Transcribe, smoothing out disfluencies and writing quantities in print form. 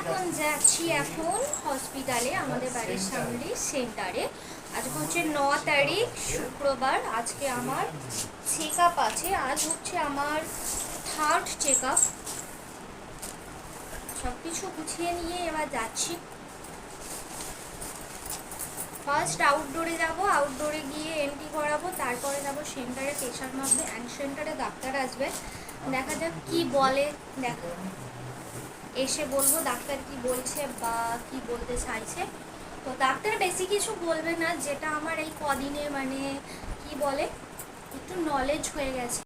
এখন যাচ্ছি এখন হসপিটালে, আমাদের বাড়ির সামনে সেন্টারে। আজকে হচ্ছে 9 তারিখ শুক্রবার। আজকে আমার চেক আপ আছে। আজ হচ্ছে আমার 3rd চেক আপ। সব কিছু গুছিয়ে নিয়ে এবার যাচ্ছি। ফার্স্ট আউটডোরে যাব, আউটডোরে গিয়ে এন্ট্রি করাবো, তারপরে যাব সেন্টারে প্রেশার মাপবে। অ্যান্ড সেন্টারে ডাক্তার আসবে, দেখা যাক কি বলে। দেখো এসে বলবো ডাক্তার কি বলছে বা কি বলতে চাইছে। তো ডাক্তার বেশি কিছু বলবে না, যেটা আমার এই কদিনে মানে কি বলে একটু নলেজ হয়ে গেছে।